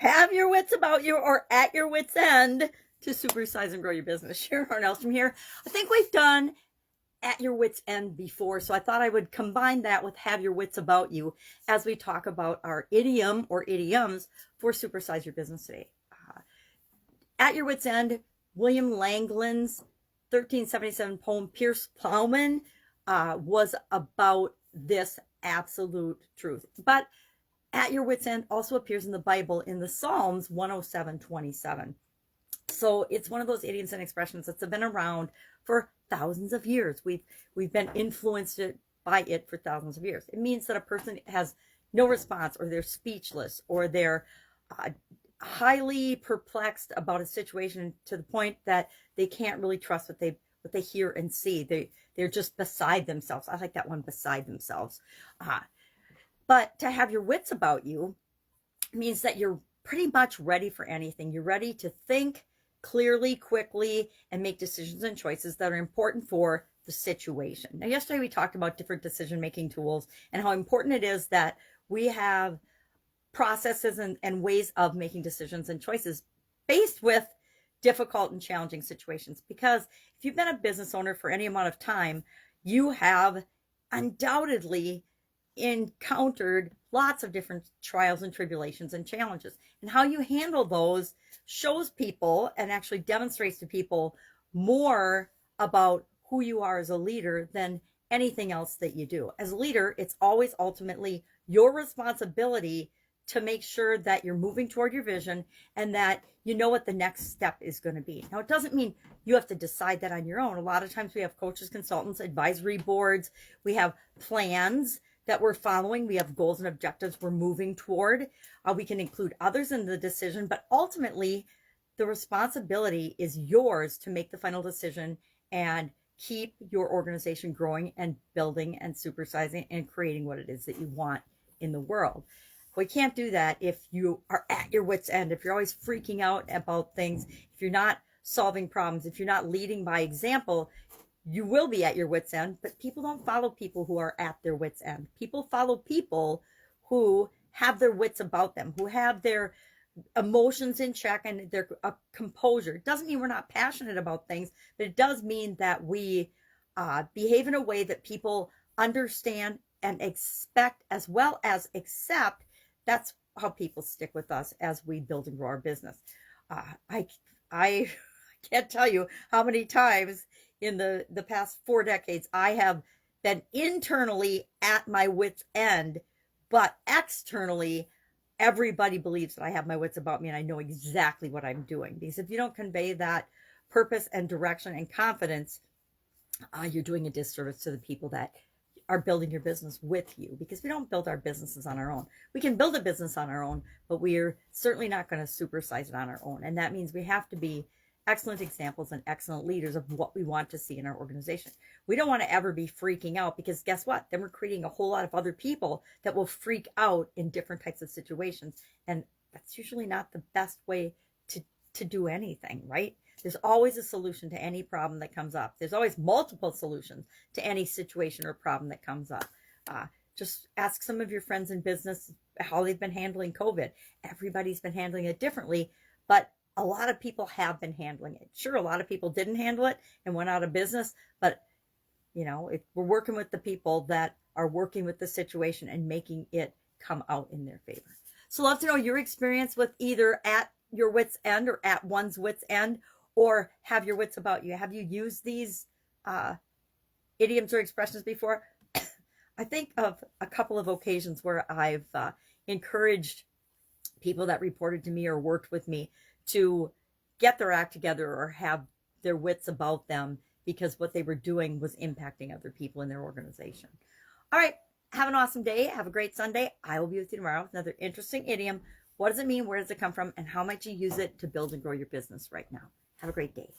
Have your wits about you or at your wits end to supersize and grow your business. Share Horne-Ellstrom here. I think we've done at your wits end before, so I thought I would combine that with have your wits about you as we talk about our idiom or idioms for supersize your business today. At your wits end, William Langland's 1377 poem Pierce Plowman was about this absolute truth. But at your wits end also appears in the Bible in the Psalms 107:27. So it's one of those idioms and expressions that's been around for thousands of years. We've been influenced by it for thousands of years. It means that a person has no response, or they're speechless, or they're highly perplexed about a situation to the point that they can't really trust what they hear and see. They're just beside themselves. I like that one, beside themselves. But to have your wits about you means that you're pretty much ready for anything. You're ready to think clearly, quickly, and make decisions and choices that are important for the situation. Now, yesterday we talked about different decision-making tools and how important it is that we have processes and ways of making decisions and choices faced with difficult and challenging situations. Because if you've been a business owner for any amount of time, you have undoubtedly encountered lots of different trials and tribulations and challenges, and how you handle those shows people and actually demonstrates to people more about who you are as a leader than anything else that you do. As a leader, it's always ultimately your responsibility to make sure that you're moving toward your vision and that you know what the next step is going to be. Now, it doesn't mean you have to decide that on your own. A lot of times we have coaches, consultants, advisory boards, we have plans that we're following. We have goals and objectives we're moving toward. We can include others in the decision, but ultimately the responsibility is yours to make the final decision and keep your organization growing and building and supersizing and creating what it is that you want in the world. We can't do that if you are at your wits' end, if you're always freaking out about things, if you're not solving problems, if you're not leading by example. You will be at your wits' end, but people don't follow people who are at their wits' end. People follow people who have their wits about them, who have their emotions in check and their composure. It doesn't mean we're not passionate about things, but it does mean that we behave in a way that people understand and expect as well as accept. That's how people stick with us as we build and grow our business. I can't tell you how many times in the past 4 decades I have been internally at my wits' end, but externally everybody believes that I have my wits about me and I know exactly what I'm doing. Because if you don't convey that purpose and direction and confidence, you're doing a disservice to the people that are building your business with you, because we don't build our businesses on our own. We can build a business on our own, but we're certainly not going to supersize it on our own. And that means we have to be excellent examples and excellent leaders of what we want to see in our organization. We don't want to ever be freaking out, because guess what? Then we're creating a whole lot of other people that will freak out in different types of situations. And that's usually not the best way to do anything, right? There's always a solution to any problem that comes up. There's always multiple solutions to any situation or problem that comes up. Just ask some of your friends in business how they've been handling COVID. Everybody's been handling it differently, but a lot of people have been handling it. Sure, a lot of people didn't handle it and went out of business, but we're working with the people that are working with the situation and making it come out in their favor. So love to know your experience with either at your wits' end or at one's wits' end, or have your wits about you. Have you used these idioms or expressions before? I think of a couple of occasions where I've encouraged people that reported to me or worked with me to get their act together or have their wits about them, because what they were doing was impacting other people in their organization. All right. Have an awesome day. Have a great Sunday. I will be with you tomorrow with another interesting idiom. What does it mean? Where does it come from? And how might you use it to build and grow your business right now? Have a great day.